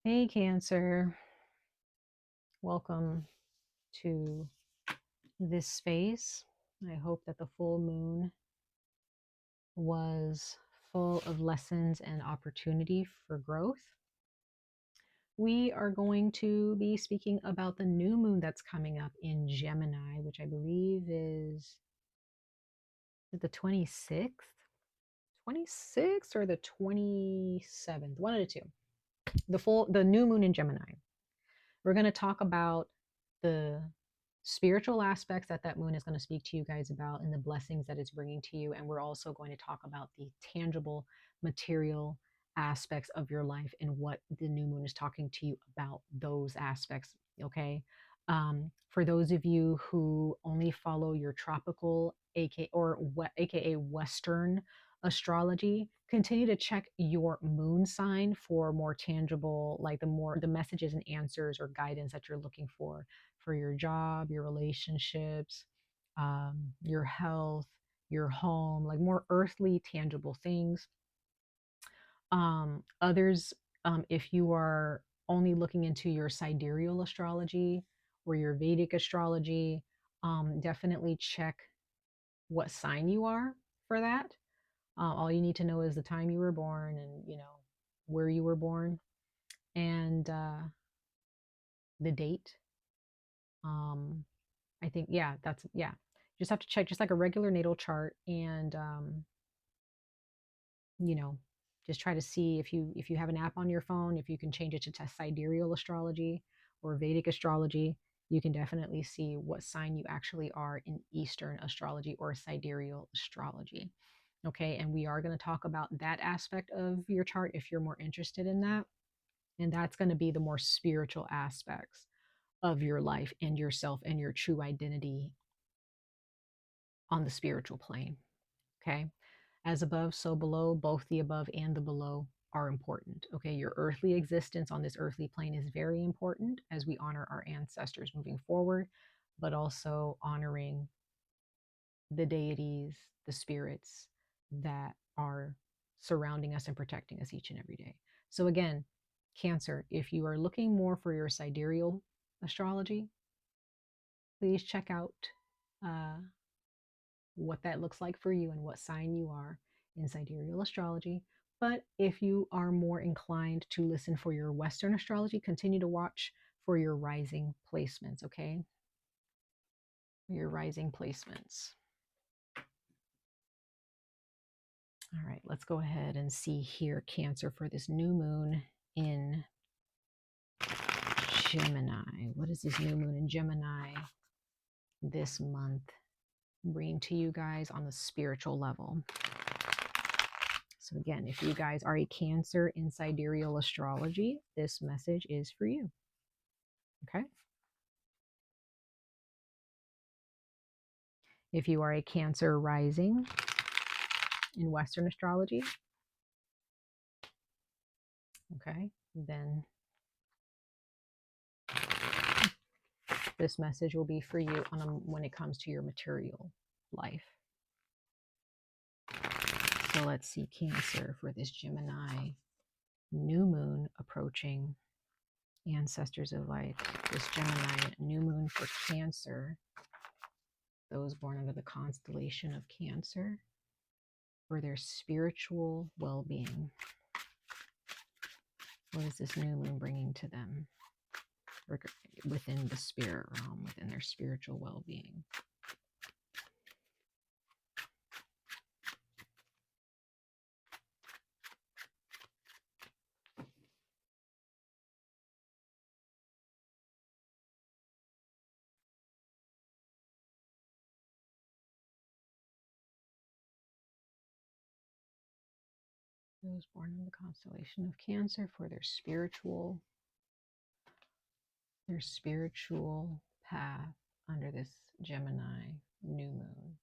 Hey, Cancer. Welcome to this space. I hope that the full moon was full of lessons and opportunity for growth. We are going to be speaking about the new moon that's coming up in Gemini, which I believe is the 26th? 26th or the 27th? One of the two. The new moon in Gemini. We're going to talk about the spiritual aspects that moon is going to speak to you guys about and the blessings that it's bringing to you. And we're also going to talk about the tangible material aspects of your life and what the new moon is talking to you about those aspects. Okay. For those of you who only follow your tropical, aka Western astrology, continue to check your moon sign for more tangible, like the messages and answers or guidance that you're looking for your job, your relationships, your health, your home, like more earthly, tangible things. Others, if you are only looking into your sidereal astrology or your Vedic astrology, definitely check what sign you are for that. All you need to know is the time you were born and, where you were born and the date. I think, yeah, yeah. You just have to check just like a regular natal chart and, you know, just try to see if you have an app on your phone, if you can change it to sidereal astrology or Vedic astrology, you can definitely see what sign you actually are in Eastern astrology or sidereal astrology. Okay, and we are going to talk about that aspect of your chart if you're more interested in that. And that's going to be the more spiritual aspects of your life and yourself and your true identity on the spiritual plane. Okay. As above, so below, both the above and the below are important. Okay. Your earthly existence on this earthly plane is very important as we honor our ancestors moving forward, but also honoring the deities, the spirits that are surrounding us and protecting us each and every day. So, again, Cancer, if you are looking more for your sidereal astrology, please check out uh, what that looks like for you and what sign you are in sidereal astrology. But if you are more inclined to listen for your Western astrology, continue to watch for your rising placements, okay? Your rising placements. All right, let's go ahead and see here, Cancer, for this new moon in Gemini. What is this new moon in Gemini this month bring to you guys on the spiritual level? So again, if you guys are a Cancer in sidereal astrology, this message is for you. Okay. If you are a Cancer rising in Western astrology, okay, then this message will be for you when it comes to your material life. So let's see, Cancer, for this Gemini new moon approaching, ancestors of light, this Gemini new moon for Cancer, those born under the constellation of Cancer, for their spiritual well-being. What is this new moon bringing to them within the spirit realm, within their spiritual well-being? Those born in the constellation of Cancer, for their spiritual path under this Gemini new moon.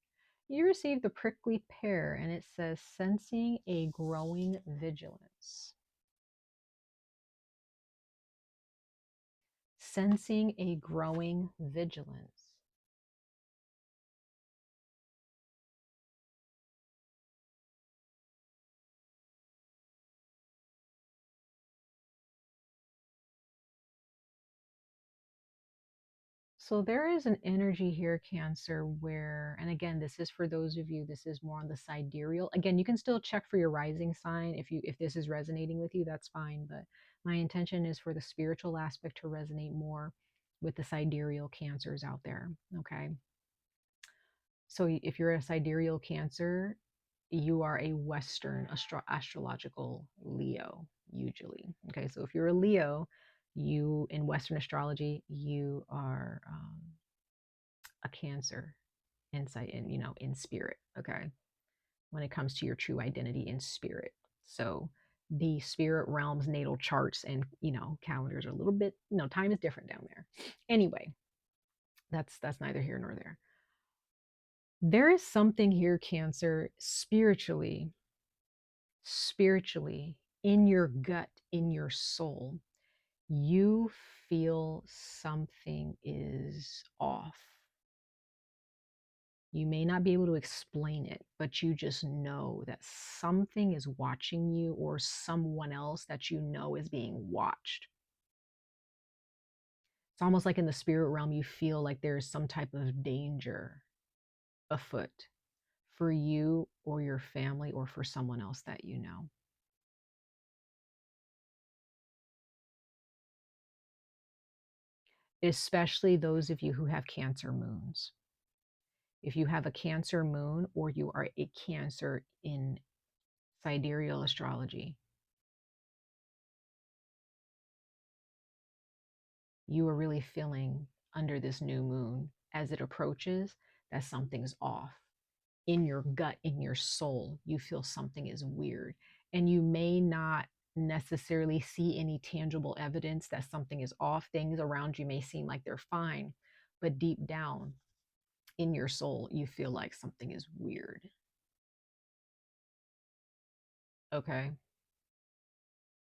You receive the prickly pear, and it says sensing a growing vigilance. Sensing a growing vigilance. So there is an energy here, Cancer, where, and again, this is for those of you, this is more on the sidereal. Again, you can still check for your rising sign. If this is resonating with you, that's fine. But my intention is for the spiritual aspect to resonate more with the sidereal Cancers out there. Okay. So if you're a sidereal Cancer, you are a Western astrological Leo, usually. Okay. So if you're a Leo, you in Western astrology, you are a Cancer insight in, in spirit. Okay. When it comes to your true identity in spirit. So the spirit realms, natal charts, and, calendars are a little bit, time is different down there. Anyway, that's neither here nor there. There is something here, Cancer, spiritually, in your gut, in your soul, you feel something is off. You may not be able to explain it, but you just know that something is watching you, or someone else that you know is being watched. It's almost like in the spirit realm, you feel like there's some type of danger afoot for you or your family or for someone else that you know. Especially those of you who have Cancer moons. If you have a Cancer moon or you are a Cancer in sidereal astrology, you are really feeling under this new moon as it approaches that something's off. In your gut, in your soul, you feel something is weird. And you may not necessarily see any tangible evidence that something is off. Things around you may seem like they're fine, but deep down in your soul, you feel like something is weird. Okay.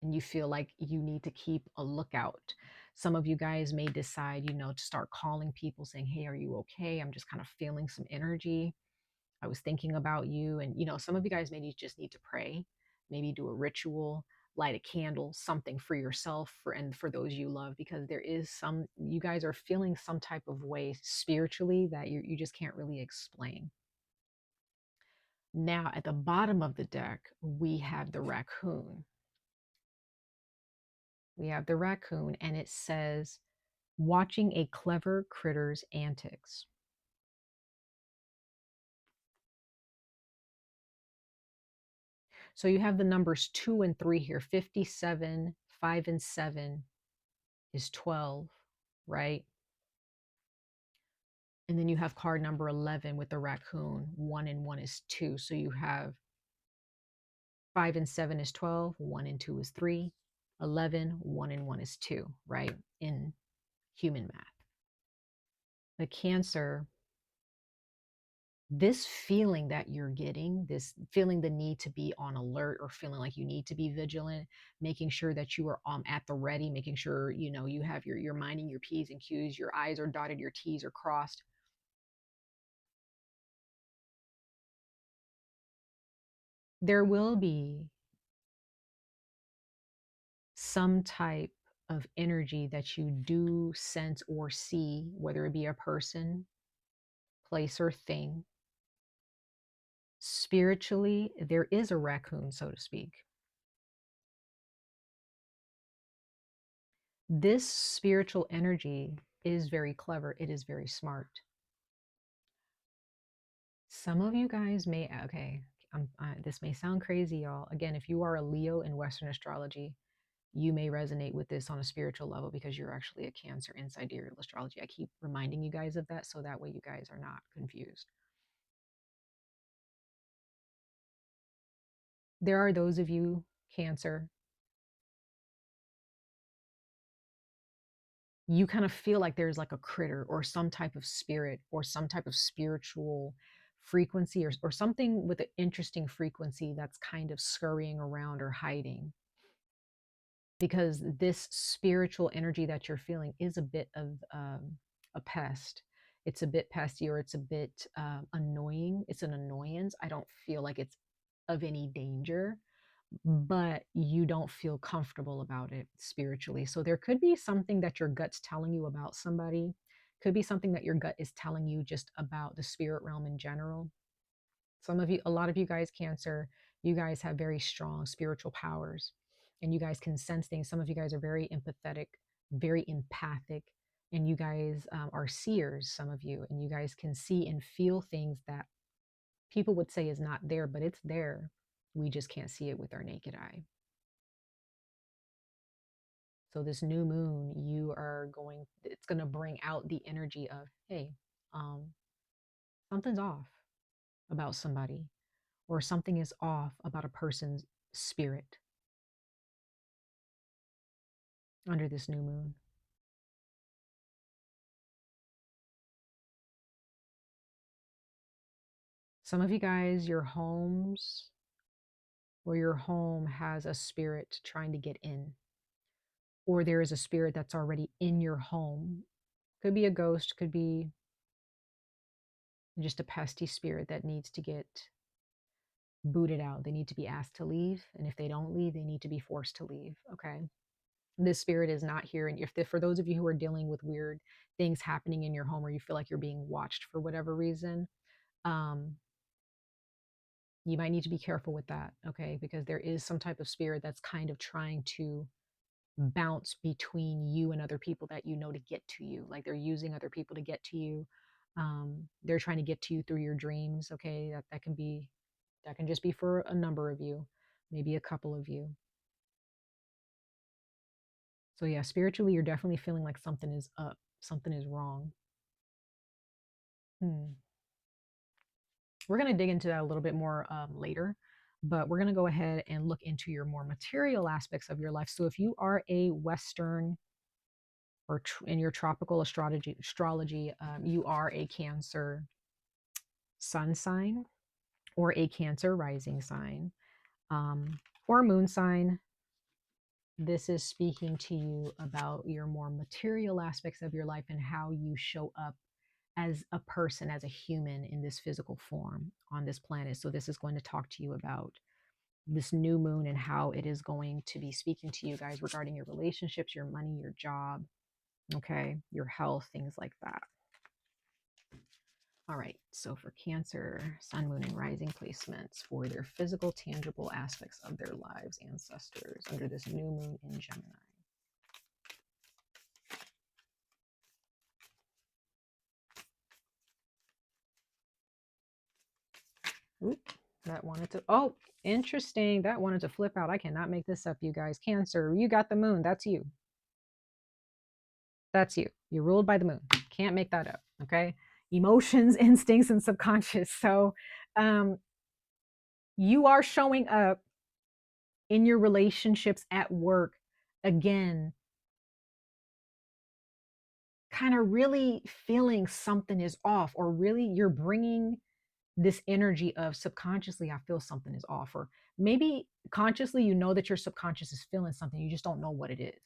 And you feel like you need to keep a lookout. Some of you guys may decide, to start calling people saying, hey, are you okay? I'm just kind of feeling some energy. I was thinking about you. And, some of you guys maybe just need to pray, maybe do a ritual, light a candle, something for yourself and for those you love, because you guys are feeling some type of way spiritually that you just can't really explain. Now, at the bottom of the deck, we have the raccoon. And it says, watching a clever critter's antics. So you have the numbers 2 and 3 here. 57, 5 and 7 is 12, right? And then you have card number 11 with the raccoon. 1 and 1 is 2. So you have 5 and 7 is 12, 1 and 2 is 3, 11, 1 and 1 is 2, right? In human math. The Cancer, this feeling that you're getting, this feeling the need to be on alert or feeling like you need to be vigilant, making sure that you are at the ready, making sure, you have your minding your P's and Q's, your I's are dotted, your T's are crossed. There will be some type of energy that you do sense or see, whether it be a person, place, or thing. Spiritually, there is a raccoon, so to speak. This spiritual energy is very clever. It is very smart. Some of you guys may, okay, this may sound crazy, y'all. Again, if you are a Leo in Western astrology, you may resonate with this on a spiritual level because you're actually a Cancer in sidereal astrology. I keep reminding you guys of that so that way you guys are not confused. There are those of you, Cancer, you kind of feel like there's like a critter or some type of spirit or some type of spiritual frequency or something with an interesting frequency that's kind of scurrying around or hiding. Because this spiritual energy that you're feeling is a bit of a pest. It's a bit pesty, or it's a bit annoying. It's an annoyance. I don't feel like it's of any danger, but you don't feel comfortable about it spiritually. So there could be something that your gut's telling you about somebody Could be something that your gut is telling you just about the spirit realm in general. Some of you, a lot of you guys, Cancer, you guys have very strong spiritual powers and you guys can sense things. Some of you guys are very empathetic, very empathic, and you guys are seers, some of you, and you guys can see and feel things that people would say is not there, but it's there. We just can't see it with our naked eye. So this new moon, it's going to bring out the energy of, hey, um, something's off about somebody, or something is off about a person's spirit under this new moon. Some of you guys, your homes or your home has a spirit trying to get in, or there is a spirit that's already in your home. Could be a ghost, could be just a pesky spirit that needs to get booted out. They need to be asked to leave. And if they don't leave, they need to be forced to leave. Okay. This spirit is not here. And for those of you who are dealing with weird things happening in your home, or you feel like you're being watched for whatever reason, um, you might need to be careful with that. Okay. Because there is some type of spirit that's kind of trying to bounce between you and other people that you know to get to you. Like they're using other people to get to you. They're trying to get to you through your dreams. Okay. That can just be for a number of you, maybe a couple of you. So yeah, spiritually, you're definitely feeling like something is up, something is wrong. We're going to dig into that a little bit more later, but we're going to go ahead and look into your more material aspects of your life. So if you are a Western or in your tropical astrology, you are a Cancer sun sign or a Cancer rising sign, or moon sign. This is speaking to you about your more material aspects of your life and how you show up as a person, as a human in this physical form on this planet. So this is going to talk to you about this new moon and how it is going to be speaking to you guys regarding your relationships, your money, your job, okay, your health, things like that. All right, so for Cancer, sun, moon, and rising placements for their physical, tangible aspects of their lives, ancestors, under this new moon in Gemini. Oop, that wanted to, oh, interesting. That wanted to flip out. I cannot make this up, you guys. Cancer, you got the moon. That's you. That's you. You're ruled by the moon. Can't make that up, okay? Emotions, instincts, and subconscious. So you are showing up in your relationships at work, again, kind of really feeling something is off, or really you're bringing this energy of subconsciously, I feel something is off, or maybe consciously, you know that your subconscious is feeling something, you just don't know what it is.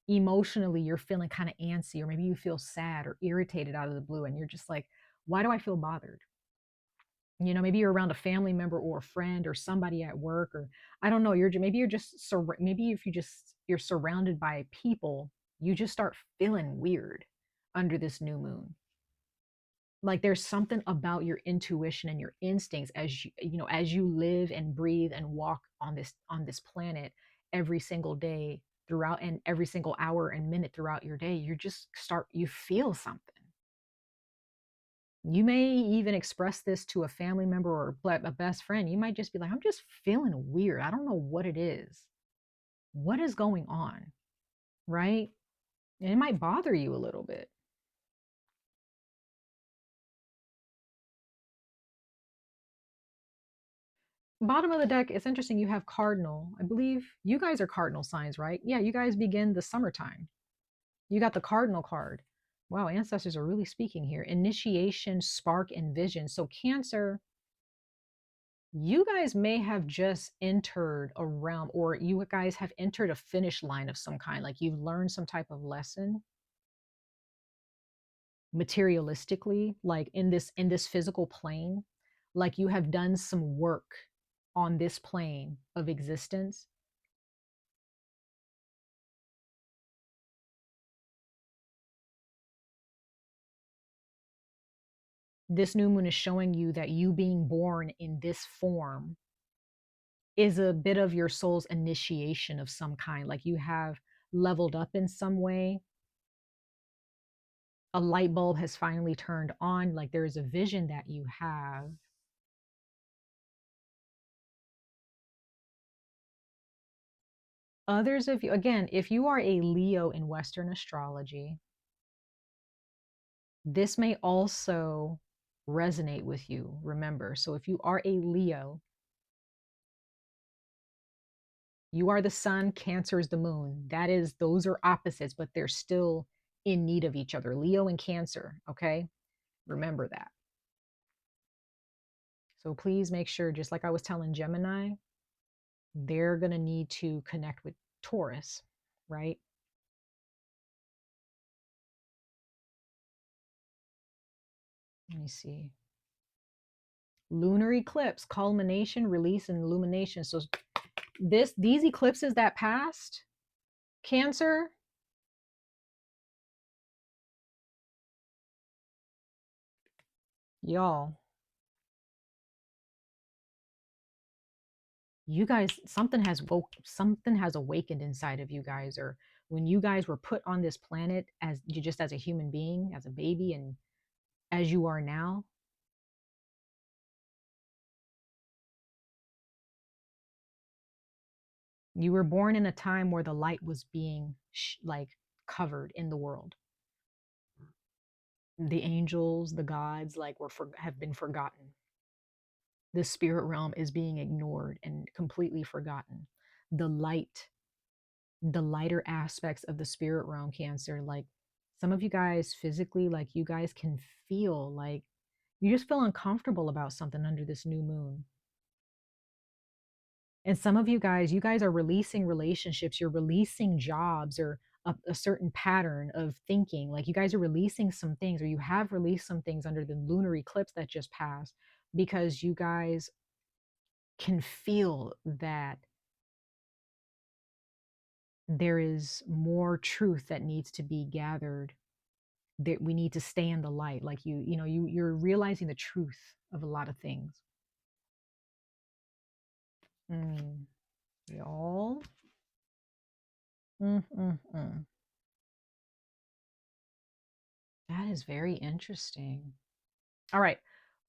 Emotionally, you're feeling kind of antsy, or maybe you feel sad or irritated out of the blue, and you're just like, why do I feel bothered? You know, maybe you're around a family member or a friend or somebody at work, or I don't know, maybe you're just maybe if you're surrounded by people, you just start feeling weird under this new moon. Like there's something about your intuition and your instincts as as you live and breathe and walk on this planet every single day throughout, and every single hour and minute throughout your day, you feel something. You may even express this to a family member or a best friend. You might just be like, I'm just feeling weird. I don't know what it is. What is going on? Right? And it might bother you a little bit. Bottom of the deck, it's interesting. You have cardinal. I believe you guys are cardinal signs, right? Yeah, you guys begin the summertime. You got the cardinal card. Wow, ancestors are really speaking here. Initiation, spark, and vision. So Cancer, you guys may have just entered a realm, or you guys have entered a finish line of some kind. Like you've learned some type of lesson materialistically, like in this physical plane. Like you have done some work on this plane of existence. this new moon is showing you that you being born in this form is a bit of your soul's initiation of some kind. Like you have leveled up in some way. A light bulb has finally turned on. Like there is a vision that you have. Others of you, again, if you are a Leo in Western astrology, this may also resonate with you. Remember, so if you are a Leo, you are the sun, Cancer is the moon. Those are opposites, but they're still in need of each other. Leo and Cancer, okay? Remember that. So please make sure, just like I was telling Gemini, they're going to need to connect with Taurus, right? Let me see. Lunar eclipse, culmination, release, and illumination. So these eclipses that passed, Cancer, y'all, you guys, something has awakened inside of you guys, or when you guys were put on this planet as you, just as a human being, as a baby, and as you are now, you were born in a time where the light was being like covered in the world. The angels, the gods, like have been forgotten. The spirit realm is being ignored and completely forgotten. The light, the lighter aspects of the spirit realm, Cancer, like some of you guys physically, like you guys can feel like you just feel uncomfortable about something under this new moon. And some of you guys are releasing relationships, you're releasing jobs, or a certain pattern of thinking. Like you guys are releasing some things, or you have released some things under the lunar eclipse that just passed, because you guys can feel that there is more truth that needs to be gathered, that we need to stay in the light. Like you're realizing the truth of a lot of things. Mm, y'all. Mm. That is very interesting. All right,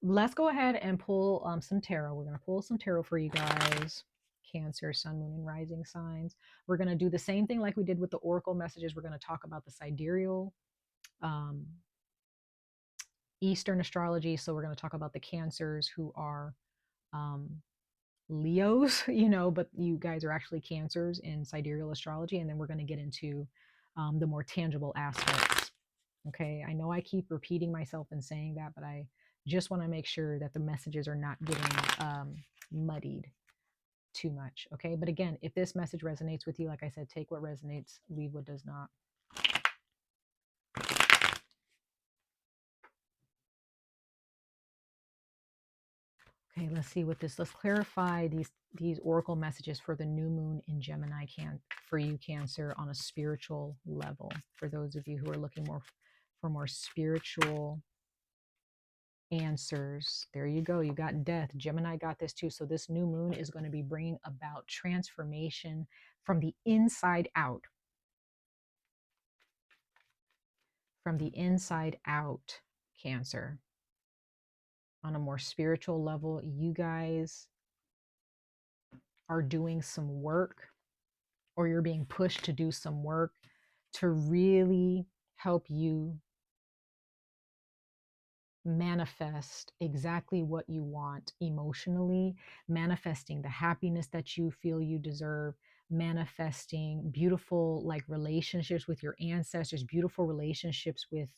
let's go ahead and pull some tarot. We're going to pull some tarot for you guys. Cancer, sun, moon, and rising signs. We're going to do the same thing like we did with the oracle messages. We're going to talk about the sidereal um, Eastern astrology. So we're going to talk about the Cancers who are um, Leos, but you guys are actually Cancers in sidereal astrology. And then we're going to get into the more tangible aspects. Okay, I know I keep repeating myself and saying that, but I just want to make sure that the messages are not getting muddied too much. Okay, but again, if this message resonates with you, like I said, take what resonates, leave what does not. Okay, let's see what this. Let's clarify these oracle messages for the new moon in Gemini, for you, Cancer, on a spiritual level. For those of you who are looking for more spiritual answers, there you go. You got death. Gemini got this too. So this new moon is going to be bringing about transformation from the inside out. From the inside out, Cancer. On a more spiritual level, you guys are doing some work, or you're being pushed to do some work to really help you manifest exactly what you want emotionally, manifesting the happiness that you feel you deserve, manifesting beautiful like relationships with your ancestors, beautiful relationships with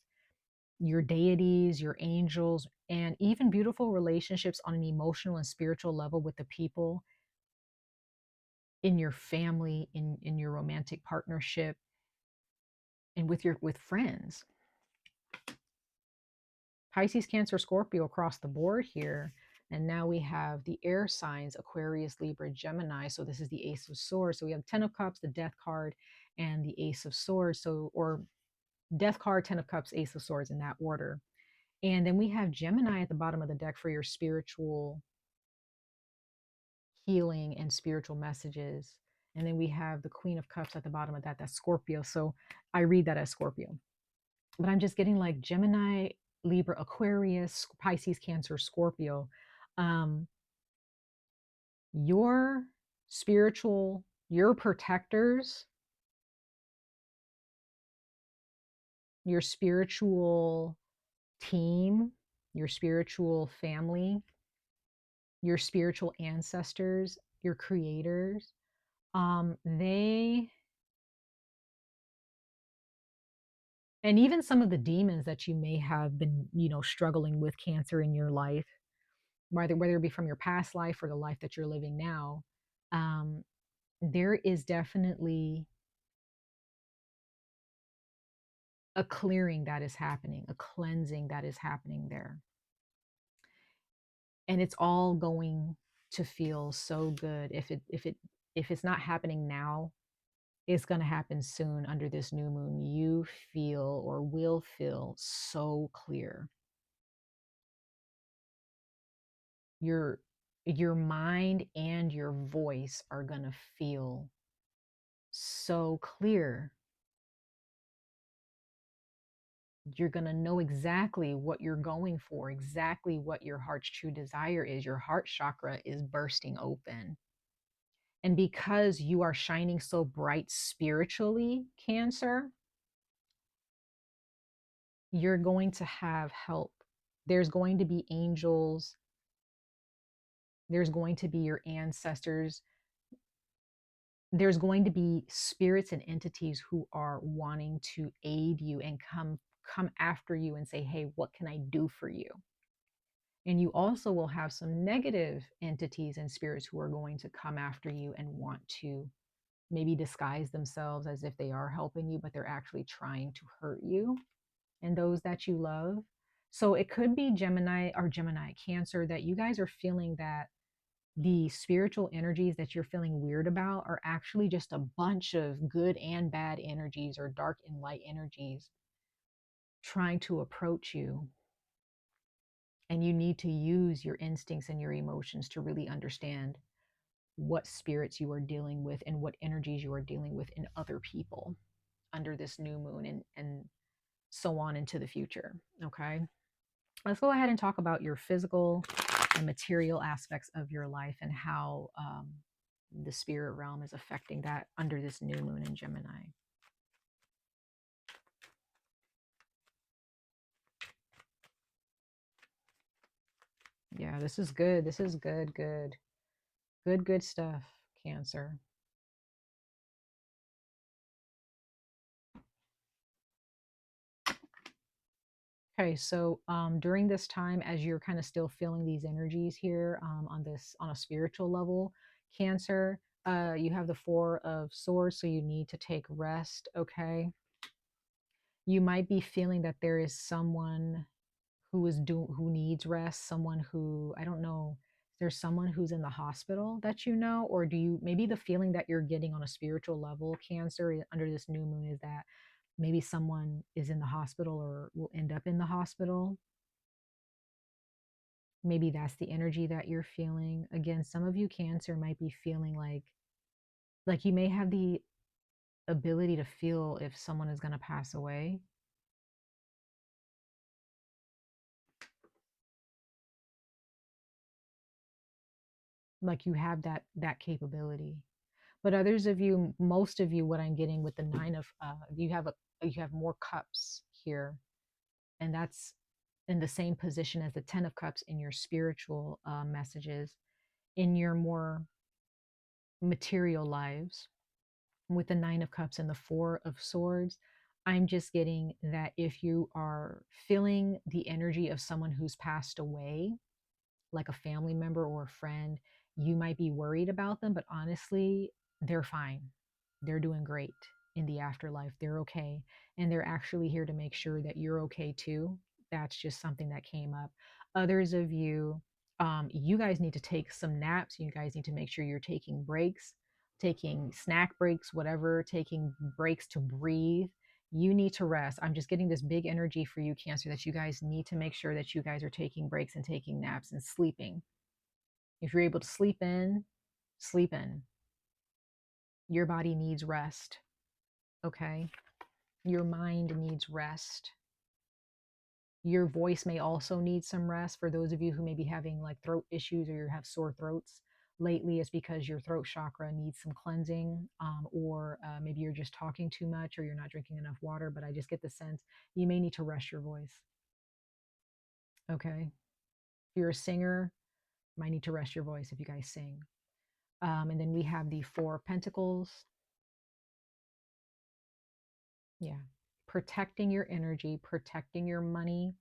your deities, your angels, and even beautiful relationships on an emotional and spiritual level with the people in your family, in your romantic partnership, and with friends. Pisces, Cancer, Scorpio across the board here. And now we have the air signs, Aquarius, Libra, Gemini. So this is the Ace of Swords. So we have 10 of Cups, the Death card, and the Ace of Swords. So, or Death card, 10 of Cups, Ace of Swords in that order. And then we have Gemini at the bottom of the deck for your spiritual healing and spiritual messages. And then we have the Queen of Cups at the bottom of that. That's Scorpio. So I read that as Scorpio. But I'm just getting like Gemini, Libra, Aquarius, Pisces, Cancer, Scorpio. Um, your spiritual, your protectors, your spiritual team, your spiritual family, your spiritual ancestors, your creators, they, and even some of the demons that you may have been, struggling with, Cancer, in your life, whether it be from your past life or the life that you're living now, um, there is definitely a clearing that is happening, a cleansing that is happening there. And it's all going to feel so good. If it's not happening now, it's going to happen soon under this new moon. You feel, or will feel, so clear. Your mind and your voice are going to feel so clear. You're going to know exactly what you're going for, exactly what your heart's true desire is. Your heart chakra is bursting open. And because you are shining so bright spiritually, Cancer, you're going to have help. There's going to be angels, there's going to be your ancestors, there's going to be spirits and entities who are wanting to aid you and come after you and say, hey, what can I do for you? And you also will have some negative entities and spirits who are going to come after you and want to maybe disguise themselves as if they are helping you, but they're actually trying to hurt you and those that you love. So it could be Gemini, Cancer, that you guys are feeling that the spiritual energies that you're feeling weird about are actually just a bunch of good and bad energies, or dark and light energies, trying to approach you. And you need to use your instincts and your emotions to really understand what spirits you are dealing with and what energies you are dealing with in other people under this new moon, and so on into the future. Okay. Let's go ahead and talk about your physical and material aspects of your life, and how the spirit realm is affecting that under this new moon in Gemini. Yeah, this is good. This is good, good, good, good stuff, Cancer. Okay, so during this time, as you're kind of still feeling these energies here, on a spiritual level, Cancer, you have the Four of Swords, so you need to take rest. Okay, you might be feeling that there is someone who needs rest, someone who, I don't know, there's someone who's in the hospital that you know, or do you, maybe the feeling that you're getting on a spiritual level, Cancer, under this new moon, is that maybe someone is in the hospital or will end up in the hospital. Maybe that's the energy that you're feeling. Again, some of you, Cancer, might be feeling like you may have the ability to feel if someone is going to pass away. Like you have that capability. But others of you, most of you, what I'm getting with the nine of you have more cups here, and that's in the same position as the 10 of cups in your spiritual messages, in your more material lives, with the 9 of cups and the 4 of swords. I'm just getting that if you are feeling the energy of someone who's passed away, like a family member or a friend, you might be worried about them, but honestly, they're fine. They're doing great in the afterlife. They're okay. And they're actually here to make sure that you're okay too. That's just something that came up. Others of you, you guys need to take some naps. You guys need to make sure you're taking breaks, taking snack breaks, whatever, taking breaks to breathe. You need to rest. I'm just getting this big energy for you, Cancer, that you guys need to make sure that you guys are taking breaks and taking naps and sleeping. If you're able to sleep in, sleep in. Your body needs rest, okay? Your mind needs rest. Your voice may also need some rest. For those of you who may be having like throat issues or you have sore throats lately, it's because your throat chakra needs some cleansing, or maybe you're just talking too much or you're not drinking enough water. But I just get the sense you may need to rest your voice, okay? If you're a singer, you might need to rest your voice if you guys sing. And then we have the Four of Pentacles. Yeah. Protecting your energy, protecting your money.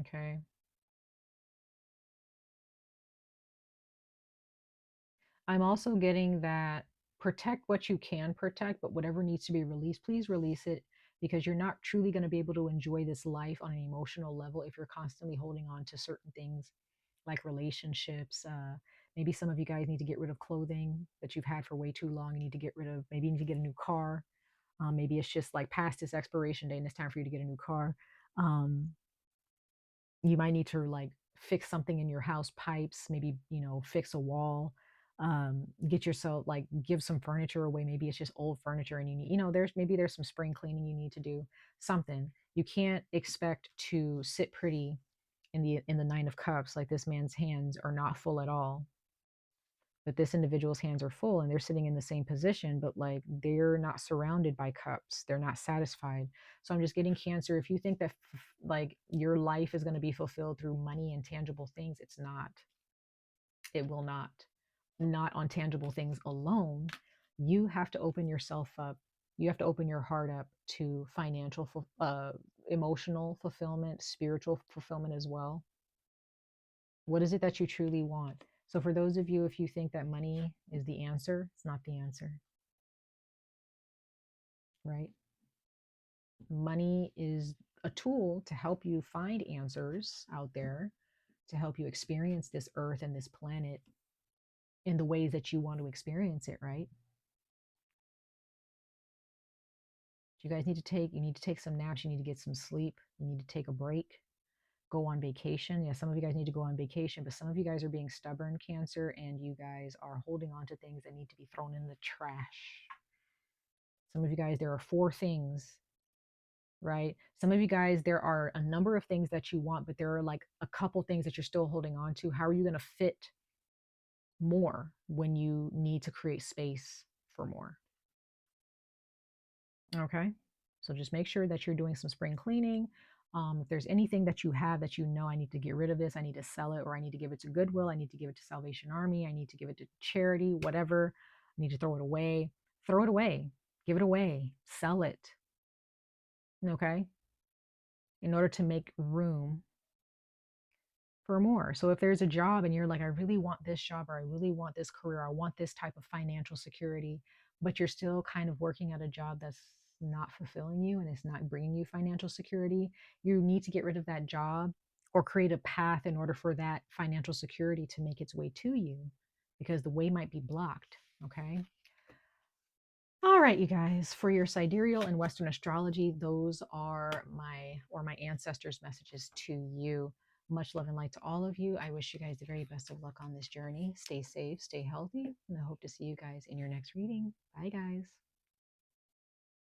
Okay. I'm also getting that protect what you can protect, but whatever needs to be released, please release it, because you're not truly going to be able to enjoy this life on an emotional level if you're constantly holding on to certain things like relationships. Maybe some of you guys need to get rid of clothing that you've had for way too long. You need to get rid of, maybe you need to get a new car. Maybe it's just like past its expiration date and it's time for you to get a new car. Um, you might need to like fix something in your house pipes, maybe, fix a wall, get yourself like give some furniture away. Maybe it's just old furniture and you need, there's some spring cleaning you need to do. Something. You can't expect to sit pretty in the Nine of Cups. Like, this man's hands are not full at all, but this individual's hands are full and they're sitting in the same position, but like they're not surrounded by cups, they're not satisfied. So I'm just getting, Cancer, if you think that like your life is going to be fulfilled through money and tangible things, it's not. It will not on tangible things alone. You have to open yourself up, you have to open your heart up to financial emotional fulfillment, spiritual fulfillment as well. What is it that you truly want? So, for those of you, if you think that money is the answer, it's not the answer, right? Money is a tool to help you find answers out there, to help you experience this earth and this planet in the ways that you want to experience it, right? You guys need to take some naps, you need to get some sleep, you need to take a break, go on vacation. Yeah, some of you guys need to go on vacation, but some of you guys are being stubborn, Cancer, and you guys are holding on to things that need to be thrown in the trash. Some of you guys, there are four things, right? Some of you guys, there are a number of things that you want, but there are like a couple things that you're still holding on to. How are you going to fit more when you need to create space for more? Okay. So just make sure that you're doing some spring cleaning. If there's anything that you have that I need to get rid of this, I need to sell it, or I need to give it to Goodwill, I need to give it to Salvation Army, I need to give it to charity, whatever, I need to throw it away. Throw it away. Give it away. Sell it. Okay. In order to make room for more. So if there's a job and you're like, I really want this job, or I really want this career, I want this type of financial security, but you're still kind of working at a job that's not fulfilling you and it's not bringing you financial security, you need to get rid of that job or create a path in order for that financial security to make its way to you, because the way might be blocked. Okay. All right, you guys, for your sidereal and Western astrology, those are my ancestors' messages to you. Much love and light to all of you. I wish you guys the very best of luck on this journey. Stay safe, stay healthy, and I hope to see you guys in your next reading. Bye, guys.